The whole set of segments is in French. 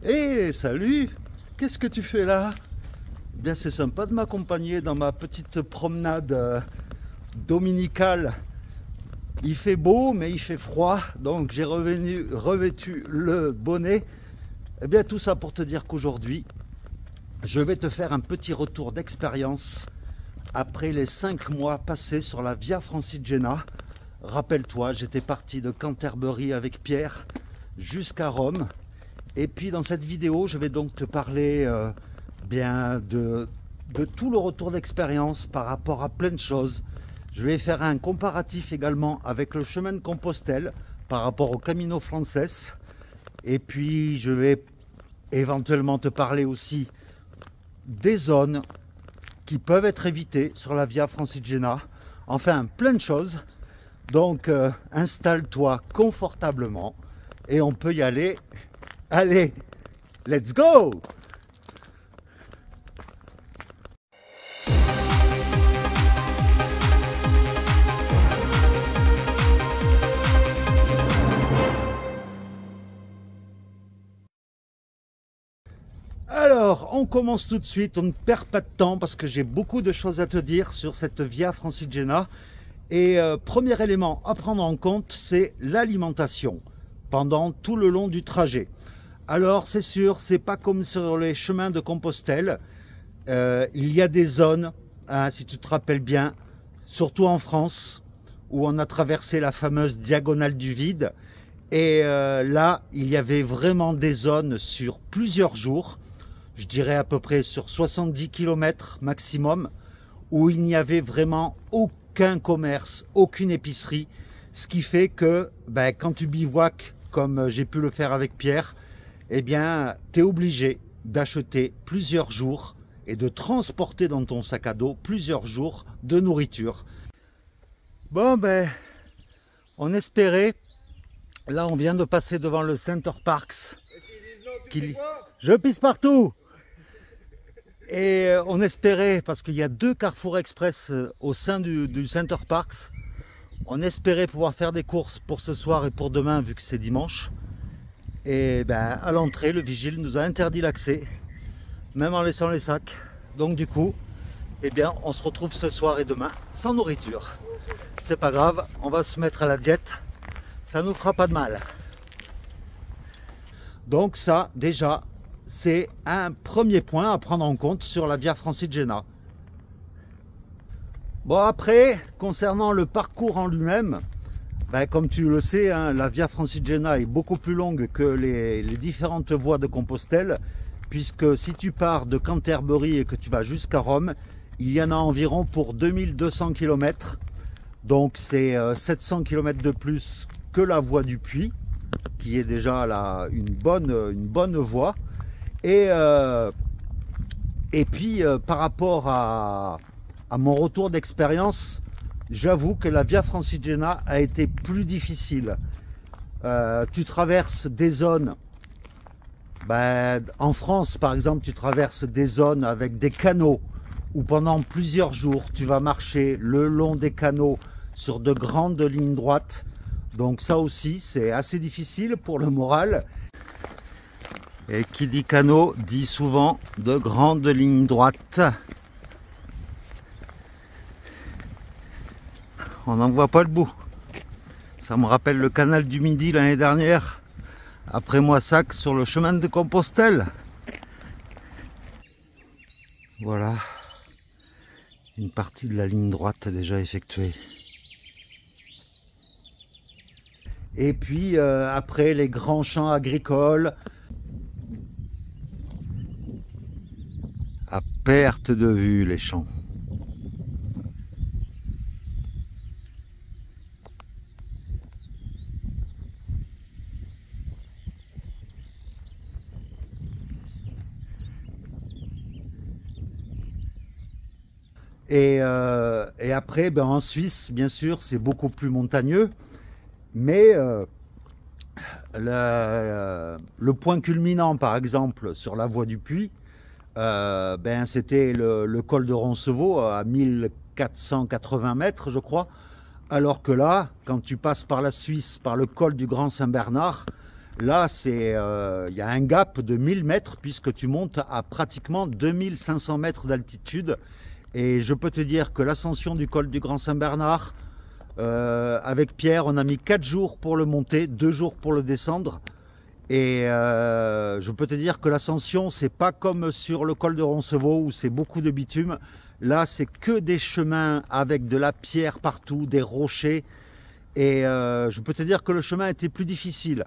Hé, salut! Qu'est-ce que tu fais là? Bien, c'est sympa de m'accompagner dans ma petite promenade dominicale. Il fait beau, mais il fait froid, donc j'ai revêtu le bonnet. Eh bien, tout ça pour te dire qu'aujourd'hui, je vais te faire un petit retour d'expérience après les 5 mois passés sur la Via Francigena. Rappelle-toi, j'étais parti de Canterbury avec Pierre jusqu'à Rome. Et puis dans cette vidéo, je vais donc te parler de tout le retour d'expérience par rapport à plein de choses. Je vais faire un comparatif également avec le chemin de Compostelle par rapport au Camino Frances. Et puis je vais éventuellement te parler aussi des zones qui peuvent être évitées sur la Via Francigena. Enfin, plein de choses. Donc installe-toi confortablement et on peut y aller. Allez, let's go! Alors, on commence tout de suite, on ne perd pas de temps parce que j'ai beaucoup de choses à te dire sur cette Via Francigena. Et premier élément à prendre en compte, c'est l'alimentation pendant tout le long du trajet. Alors c'est sûr, c'est pas comme sur les chemins de Compostelle. Il y a des zones, hein, si tu te rappelles bien, surtout en France, où on a traversé la fameuse diagonale du vide. Et là, il y avait vraiment des zones sur plusieurs jours, je dirais à peu près sur 70 km maximum, où il n'y avait vraiment aucun commerce, aucune épicerie. Ce qui fait que quand tu bivouaques, comme j'ai pu le faire avec Pierre, eh bien, tu es obligé d'acheter plusieurs jours et de transporter dans ton sac à dos plusieurs jours de nourriture. Bon, on espérait. Là, on vient de passer devant le Center Parcs. Je pisse partout! Et on espérait, parce qu'il y a 2 Carrefour Express au sein du Center Parcs, on espérait pouvoir faire des courses pour ce soir et pour demain, vu que c'est dimanche. Et à l'entrée, le vigile nous a interdit l'accès, même en laissant les sacs. Donc du coup, on se retrouve ce soir et demain sans nourriture. C'est pas grave, on va se mettre à la diète, ça nous fera pas de mal. Donc ça, déjà, c'est un premier point à prendre en compte sur la Via Francigena. Bon, après, concernant le parcours en lui-même, comme tu le sais, hein, la Via Francigena est beaucoup plus longue que les différentes voies de Compostelle, puisque si tu pars de Canterbury et que tu vas jusqu'à Rome, il y en a environ pour 2200 km. Donc c'est 700 km de plus que la voie du Puy, qui est déjà une bonne voie. Et puis par rapport à mon retour d'expérience, j'avoue que la Via Francigena a été plus difficile. Tu traverses des zones, en France par exemple, tu traverses des zones avec des canaux où pendant plusieurs jours tu vas marcher le long des canaux sur de grandes lignes droites. Donc ça aussi c'est assez difficile pour le moral. Et qui dit canaux dit souvent de grandes lignes droites. On n'en voit pas le bout. Ça me rappelle le canal du Midi l'année dernière, après Moissac sur le chemin de Compostelle. Voilà, une partie de la ligne droite déjà effectuée. Et puis après les grands champs agricoles, à perte de vue les champs. Et après, en Suisse, bien sûr, c'est beaucoup plus montagneux. Mais le point culminant, par exemple, sur la voie du Puy, c'était le col de Roncevaux à 1480 mètres, je crois. Alors que là, quand tu passes par la Suisse, par le col du Grand Saint-Bernard, Là, il y a un gap de 1000 mètres puisque tu montes à pratiquement 2500 mètres d'altitude. Et je peux te dire que l'ascension du col du Grand Saint-Bernard, avec Pierre, on a mis 4 jours pour le monter, 2 jours pour le descendre. Et je peux te dire que l'ascension, c'est pas comme sur le col de Roncevaux où c'est beaucoup de bitume. Là, c'est que des chemins avec de la pierre partout, des rochers. Et je peux te dire que le chemin était plus difficile.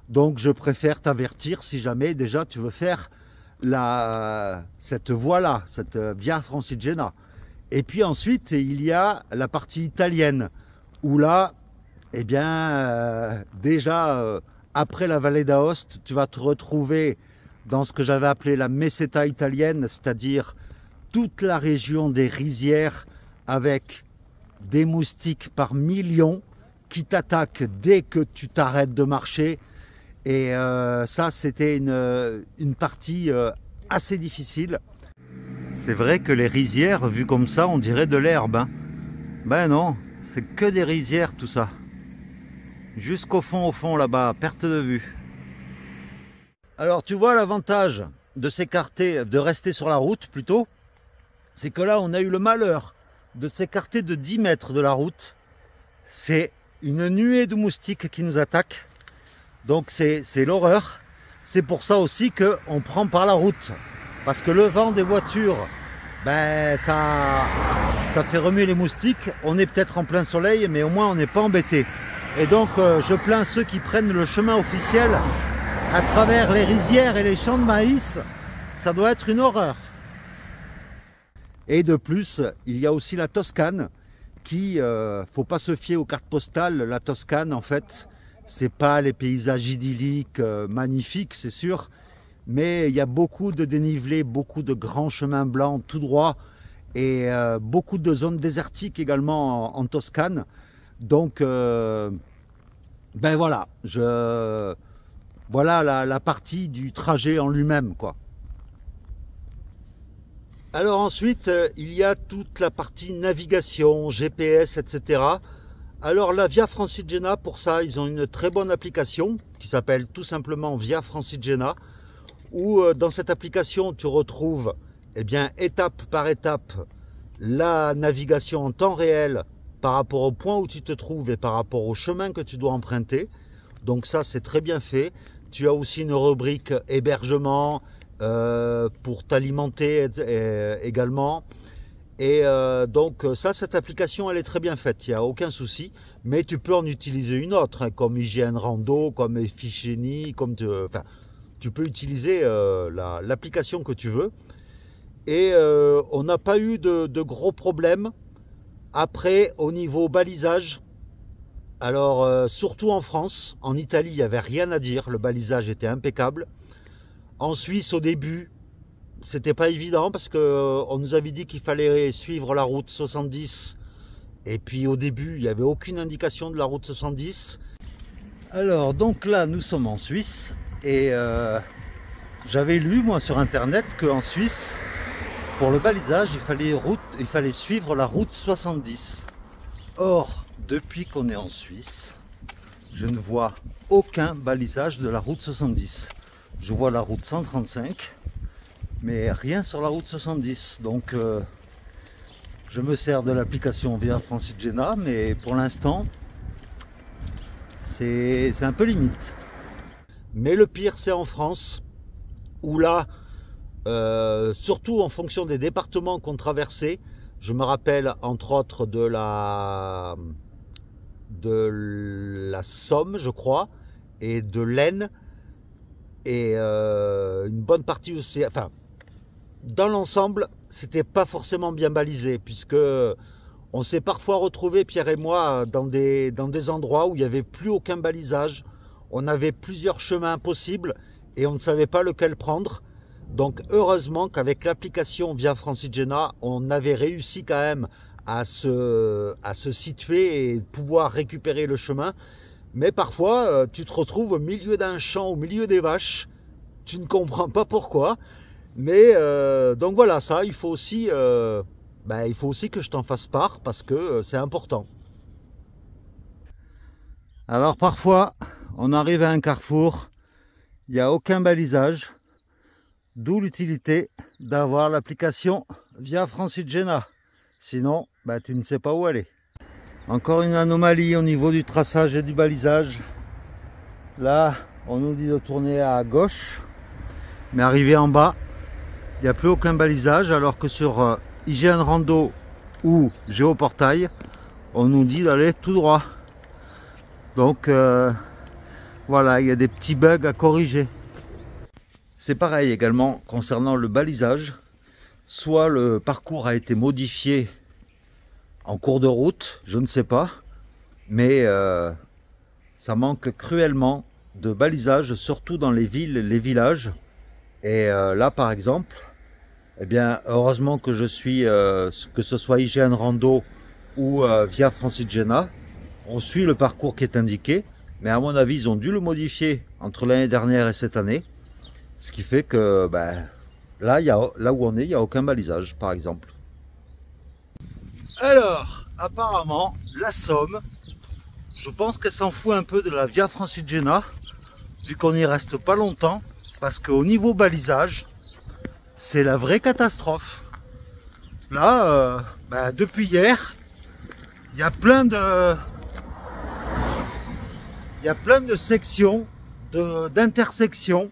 Donc je préfère t'avertir si jamais déjà tu veux faire cette voie-là, cette Via Francigena. Et puis ensuite, il y a la partie italienne, où là, eh bien, déjà, après la vallée d'Aoste, tu vas te retrouver dans ce que j'avais appelé la Meseta italienne, c'est-à-dire toute la région des rizières avec des moustiques par millions qui t'attaquent dès que tu t'arrêtes de marcher. Et ça, c'était une partie assez difficile. C'est vrai que les rizières, vues comme ça, on dirait de l'herbe. Hein. Ben non, c'est que des rizières tout ça. Jusqu'au fond là-bas, perte de vue. Alors tu vois l'avantage de s'écarter, de rester sur la route plutôt, c'est que là on a eu le malheur de s'écarter de 10 mètres de la route. C'est une nuée de moustiques qui nous attaquent. Donc c'est l'horreur. C'est pour ça aussi qu'on prend par la route. Parce que le vent des voitures, ben ça fait remuer les moustiques. On est peut-être en plein soleil, mais au moins on n'est pas embêté. Et donc je plains ceux qui prennent le chemin officiel à travers les rizières et les champs de maïs. Ça doit être une horreur. Et de plus, il y a aussi la Toscane qui, faut pas se fier aux cartes postales. La Toscane, en fait, c'est pas les paysages idylliques, magnifiques, c'est sûr, mais il y a beaucoup de dénivelé, beaucoup de grands chemins blancs tout droit et beaucoup de zones désertiques également en Toscane. Donc, ben voilà, voilà la partie du trajet en lui-même, quoi. Alors ensuite, il y a toute la partie navigation, GPS, etc. Alors la Via Francigena, pour ça, ils ont une très bonne application qui s'appelle tout simplement Via Francigena, où dans cette application, tu retrouves étape par étape la navigation en temps réel par rapport au point où tu te trouves et par rapport au chemin que tu dois emprunter. Donc ça, c'est très bien fait. Tu as aussi une rubrique hébergement pour t'alimenter également. Et donc ça, cette application, elle est très bien faite, il n'y a aucun souci. Mais tu peux en utiliser une autre, hein, comme IGN Rando, comme Efficiency, comme tu peux utiliser l'application que tu veux. Et on n'a pas eu de gros problèmes. Après, au niveau balisage, alors surtout en France, en Italie, il n'y avait rien à dire, le balisage était impeccable. En Suisse, au début, c'était pas évident parce qu'on nous avait dit qu'il fallait suivre la route 70 et puis au début il n'y avait aucune indication de la route 70. Alors donc là nous sommes en Suisse et j'avais lu moi sur internet qu'en Suisse pour le balisage il fallait suivre la route 70. Or depuis qu'on est en Suisse je ne vois aucun balisage de la route 70. Je vois la route 135 mais rien sur la route 70. Donc je me sers de l'application Via Francigena, mais pour l'instant c'est un peu limite. Mais le pire c'est en France, où là surtout en fonction des départements qu'on traversait, Je me rappelle entre autres de la Somme, je crois, et de l'Aisne, et une bonne partie aussi. Enfin, dans l'ensemble, c'était pas forcément bien balisé, puisque on s'est parfois retrouvé, Pierre et moi, dans des endroits où il n'y avait plus aucun balisage. On avait plusieurs chemins possibles et on ne savait pas lequel prendre. Donc heureusement qu'avec l'application Via Francigena, on avait réussi quand même à se situer et pouvoir récupérer le chemin. Mais parfois, tu te retrouves au milieu d'un champ, au milieu des vaches. Tu ne comprends pas pourquoi. Mais donc voilà, ça, il faut aussi que je t'en fasse part parce que c'est important. Alors parfois, on arrive à un carrefour, il n'y a aucun balisage, d'où l'utilité d'avoir l'application Via Francigena. Sinon, tu ne sais pas où aller. Encore une anomalie au niveau du traçage et du balisage. Là, on nous dit de tourner à gauche, mais arrivé en bas, il n'y a plus aucun balisage, alors que sur IGN Rando ou Géoportail, on nous dit d'aller tout droit. Donc voilà, il y a des petits bugs à corriger. C'est pareil également concernant le balisage. Soit le parcours a été modifié en cours de route, je ne sais pas, mais ça manque cruellement de balisage, surtout dans les villes et les villages. Et là par exemple, eh bien heureusement que je suis, que ce soit IGN Rando ou Via Francigena, on suit le parcours qui est indiqué, mais à mon avis ils ont dû le modifier entre l'année dernière et cette année, ce qui fait que là où on est, il n'y a aucun balisage par exemple. Alors apparemment la Somme, je pense qu'elle s'en fout un peu de la Via Francigena, vu qu'on n'y reste pas longtemps, parce qu'au niveau balisage, c'est la vraie catastrophe. Là, depuis hier, il y a plein de sections, d'intersections,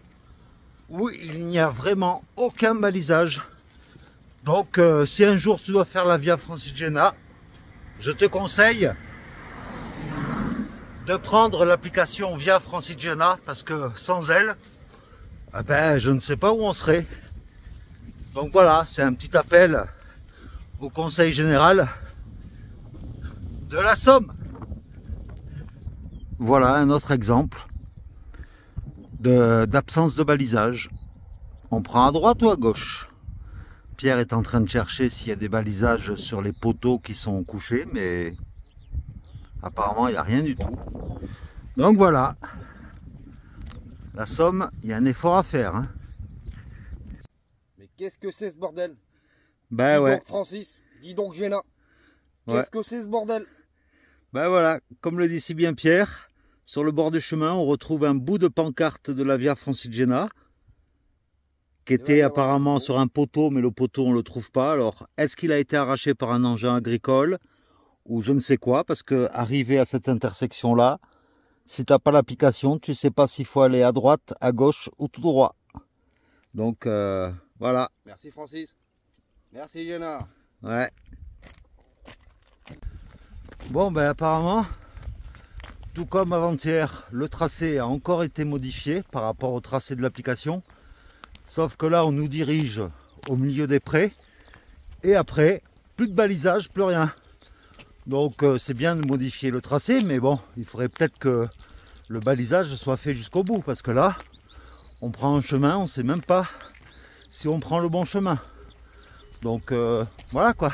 où il n'y a vraiment aucun balisage. Donc, si un jour tu dois faire la Via Francigena, je te conseille de prendre l'application Via Francigena, parce que sans elle, je ne sais pas où on serait. Donc voilà, c'est un petit appel au Conseil général de la Somme. Voilà un autre exemple d'absence de balisage. On prend à droite ou à gauche? Pierre est en train de chercher s'il y a des balisages sur les poteaux qui sont couchés, mais apparemment il n'y a rien du tout. Donc voilà, la Somme, il y a un effort à faire. Hein. Mais qu'est-ce que c'est ce bordel? Dis ouais. Donc Francis, dis donc Géna. Qu'est-ce que c'est ce bordel? Voilà, comme le dit si bien Pierre, sur le bord du chemin, on retrouve un bout de pancarte de la Via Francigena qui était apparemment sur un poteau, mais le poteau on ne le trouve pas. Alors, est-ce qu'il a été arraché par un engin agricole ou je ne sais quoi? Parce que arrivé à cette intersection-là, si tu n'as pas l'application, tu ne sais pas s'il faut aller à droite, à gauche ou tout droit. Donc, voilà. Merci Francis. Merci Géna. Ouais. Bon, apparemment, tout comme avant-hier, le tracé a encore été modifié par rapport au tracé de l'application. Sauf que là, on nous dirige au milieu des prés. Et après, plus de balisage, plus rien. Donc, c'est bien de modifier le tracé. Mais bon, il faudrait peut-être que le balisage soit fait jusqu'au bout. Parce que là, on prend un chemin, on ne sait même pas si on prend le bon chemin. Donc, voilà quoi.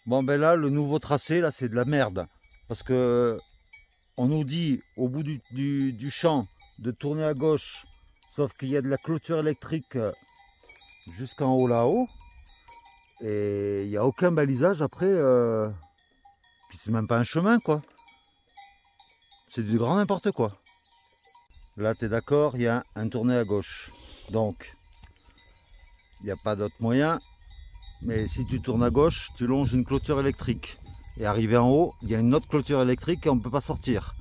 Bon, là, le nouveau tracé, là, c'est de la merde. Parce que on nous dit, au bout du champ, de tourner à gauche. Sauf qu'il y a de la clôture électrique jusqu'en haut là-haut. Et il n'y a aucun balisage après. Puis c'est même pas un chemin quoi. C'est du grand n'importe quoi. Là tu es d'accord, il y a un tourné à gauche. Donc il n'y a pas d'autre moyen. Mais si tu tournes à gauche, tu longes une clôture électrique. Et arrivé en haut, il y a une autre clôture électrique et on ne peut pas sortir.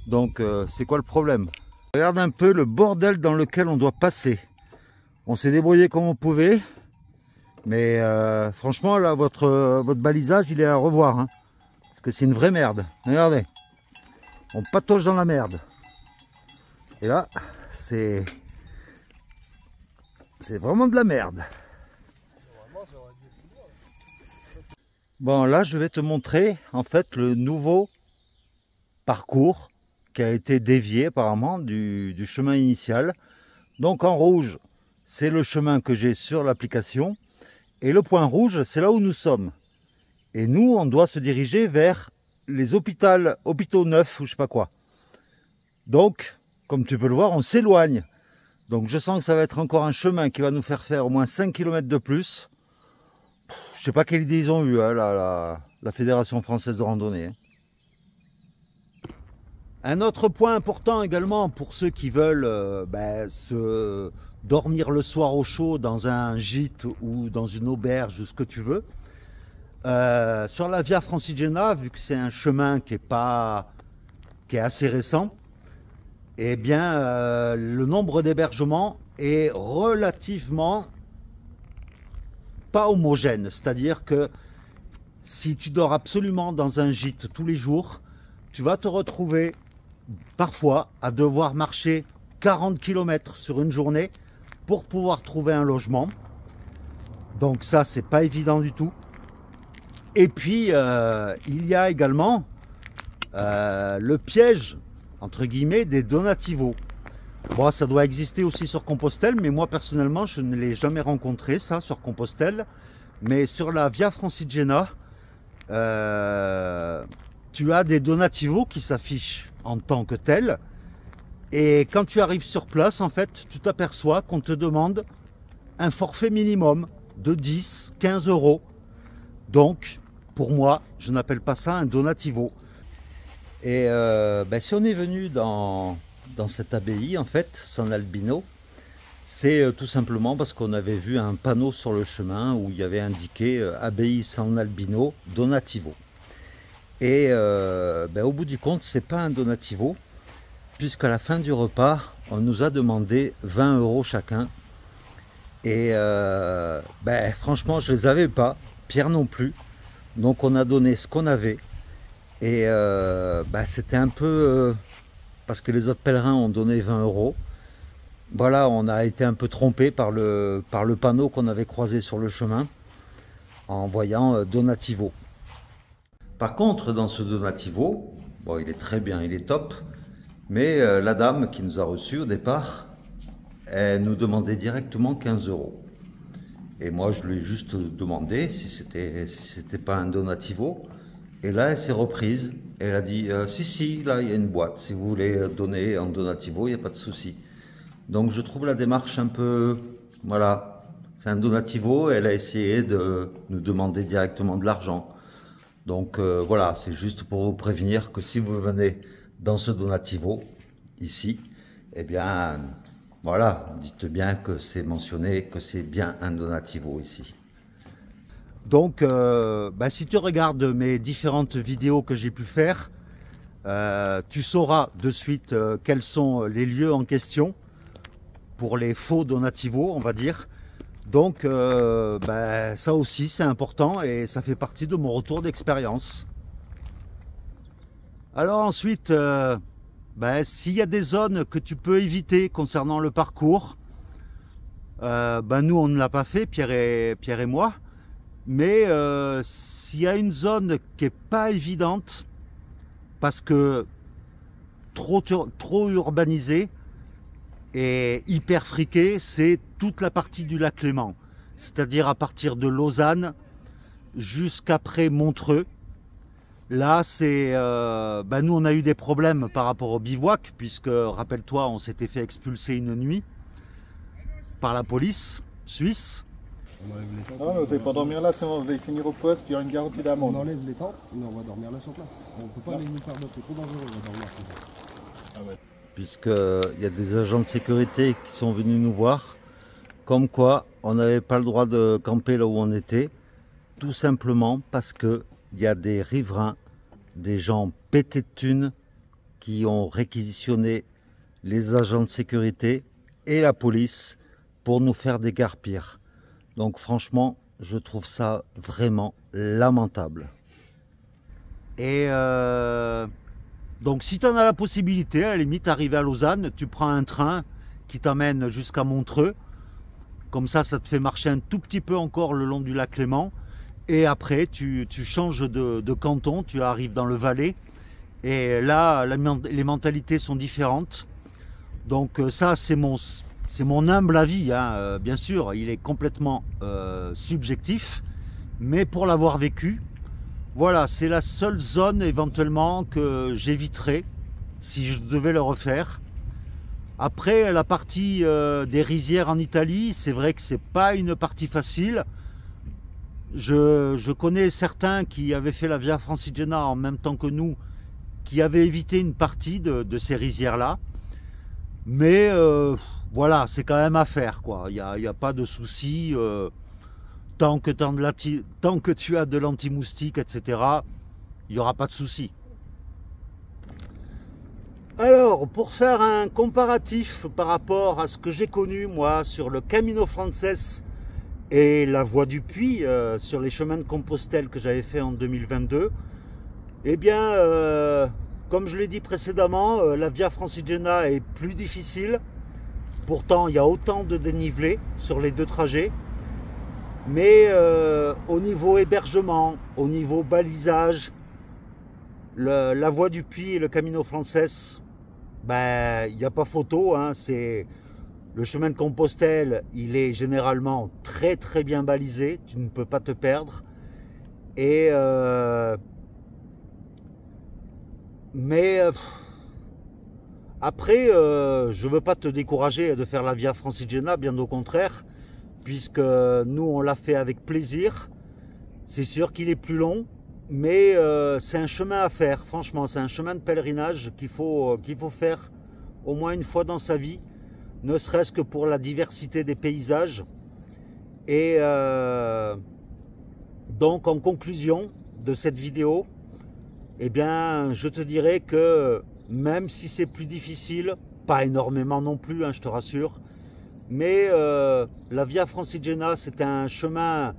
Donc c'est quoi le problème? Regarde un peu le bordel dans lequel on doit passer. On s'est débrouillé comme on pouvait. Mais franchement, là, votre balisage, il est à revoir. Hein, parce que c'est une vraie merde. Regardez. On patauge dans la merde. Et là, c'est vraiment de la merde. Bon, là, je vais te montrer, en fait, le nouveau parcours qui a été dévié, apparemment, du chemin initial. Donc, en rouge, c'est le chemin que j'ai sur l'application. Et le point rouge, c'est là où nous sommes. Et nous, on doit se diriger vers les hôpitaux neufs ou je sais pas quoi. Donc, comme tu peux le voir, on s'éloigne. Donc, je sens que ça va être encore un chemin qui va nous faire au moins 5 km de plus. Je sais pas quelle idée ils ont eu, hein, la Fédération Française de Randonnée. Hein. Un autre point important également pour ceux qui veulent se dormir le soir au chaud dans un gîte ou dans une auberge ou ce que tu veux. Sur la Via Francigena, vu que c'est un chemin qui est assez récent, eh bien le nombre d'hébergements est relativement pas homogène. C'est-à-dire que si tu dors absolument dans un gîte tous les jours, tu vas te retrouver parfois à devoir marcher 40 km sur une journée pour pouvoir trouver un logement. Donc ça, c'est pas évident du tout. Et puis, il y a également le piège, entre guillemets, des donativos. Bon, ça doit exister aussi sur Compostelle, mais moi, personnellement, je ne l'ai jamais rencontré, ça, sur Compostelle. Mais sur la Via Francigena, tu as des donativos qui s'affichent en tant que tels. Et quand tu arrives sur place, en fait, tu t'aperçois qu'on te demande un forfait minimum de 10, 15 euros. Donc, pour moi, je n'appelle pas ça un donativo. Et si on est venu dans cette abbaye, en fait, San Albino, c'est tout simplement parce qu'on avait vu un panneau sur le chemin où il y avait indiqué abbaye San Albino donativo. Et au bout du compte, c'est pas un donativo, puisqu'à la fin du repas, on nous a demandé 20 euros chacun. Et franchement, je les avais pas, Pierre non plus. Donc on a donné ce qu'on avait. Et c'était un peu parce que les autres pèlerins ont donné 20 euros. Voilà, on a été un peu trompé par le panneau qu'on avait croisé sur le chemin en voyant donativo. Par contre, dans ce donativo, bon, il est très bien, il est top, mais la dame qui nous a reçus au départ, elle nous demandait directement 15 euros. Et moi, je lui ai juste demandé si c'était pas un donativo. Et là, elle s'est reprise. Elle a dit si, là, il y a une boîte. Si vous voulez donner en donativo, il n'y a pas de souci. Donc, je trouve la démarche un peu... Voilà, c'est un donativo. Elle a essayé de nous demander directement de l'argent. Donc, voilà, c'est juste pour vous prévenir que si vous venez dans ce donativo, ici, eh bien... Voilà, dites bien que c'est mentionné, que c'est bien un donativo ici. Donc, si tu regardes mes différentes vidéos que j'ai pu faire, tu sauras de suite quels sont les lieux en question pour les faux donativos, on va dire. Donc, ça aussi, c'est important et ça fait partie de mon retour d'expérience. Alors ensuite... s'il y a des zones que tu peux éviter concernant le parcours, nous on ne l'a pas fait, Pierre et moi, mais s'il y a une zone qui n'est pas évidente, parce que trop urbanisée et hyper friquée, c'est toute la partie du lac Léman, c'est-à-dire à partir de Lausanne jusqu'après Montreux. Là, c'est nous, on a eu des problèmes par rapport au bivouac, puisque, rappelle-toi, on s'était fait expulser une nuit par la police suisse. Non, vous n'allez pas dormir là, sinon vous allez finir au poste, puis il y aura une garantie d'amende. On enlève les tentes, mais on va dormir là sur place. On ne peut pas aller nous faire d'autres, c'est trop dangereux, on va dormir sur place. Ah ouais. Puisqu'il y a des agents de sécurité qui sont venus nous voir, comme quoi on n'avait pas le droit de camper là où on était, tout simplement parce que il y a des riverains, des gens pétés de thunes qui ont réquisitionné les agents de sécurité et la police pour nous faire déguerpir. Donc franchement, je trouve ça vraiment lamentable. Et donc si tu en as la possibilité, à la limite, arriver à Lausanne, tu prends un train qui t'emmène jusqu'à Montreux. Comme ça te fait marcher un tout petit peu encore le long du lac Léman. Et après, tu changes de canton, tu arrives dans le Valais. Et là, les mentalités sont différentes. Donc ça, c'est mon humble avis, hein. Bien sûr, il est complètement subjectif. Mais pour l'avoir vécu, voilà, c'est la seule zone éventuellement que j'éviterais si je devais le refaire. Après, la partie des rizières en Italie, c'est vrai que c'est pas une partie facile. Je connais certains qui avaient fait la Via Francigena en même temps que nous, qui avaient évité une partie de ces rizières-là. Mais voilà, c'est quand même à faire, quoi. Il n'y a pas de souci. Tant que tu as de l'anti-moustique, etc., il n'y aura pas de souci. Alors, pour faire un comparatif par rapport à ce que j'ai connu, moi, sur le Camino Frances et la Voie du Puy, sur les chemins de Compostelle que j'avais fait en 2022, eh bien, comme je l'ai dit précédemment, la Via Francigena est plus difficile. Pourtant, il y a autant de dénivelé sur les deux trajets. Mais au niveau hébergement, au niveau balisage, la Voie du Puy et le Camino Frances, ben, il n'y a pas photo, hein. C'est le chemin de Compostelle, il est généralement très très bien balisé, tu ne peux pas te perdre. Et après, je ne veux pas te décourager de faire la Via Francigena, bien au contraire, puisque nous on l'a fait avec plaisir. C'est sûr qu'il est plus long, mais c'est un chemin à faire. Franchement, c'est un chemin de pèlerinage qu'il faut faire au moins une fois dans sa vie, ne serait-ce que pour la diversité des paysages. Et donc en conclusion de cette vidéo, eh bien je te dirais que même si c'est plus difficile, pas énormément non plus, hein, je te rassure, mais la Via Francigena, c'est un chemin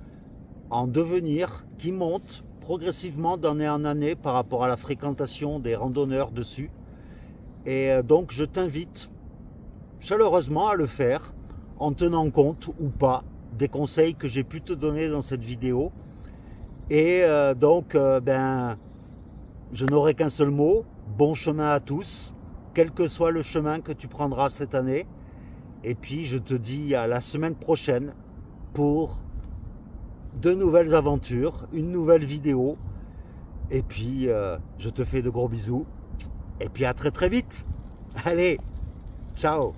en devenir qui monte progressivement d'année en année par rapport à la fréquentation des randonneurs dessus. Et donc je t'invite chaleureusement à le faire en tenant compte ou pas des conseils que j'ai pu te donner dans cette vidéo. Et donc ben, je n'aurai qu'un seul mot: bon chemin à tous, quel que soit le chemin que tu prendras cette année. Et puis je te dis à la semaine prochaine pour de nouvelles aventures, une nouvelle vidéo. Et puis je te fais de gros bisous. Et puis à très très vite. Allez, ciao.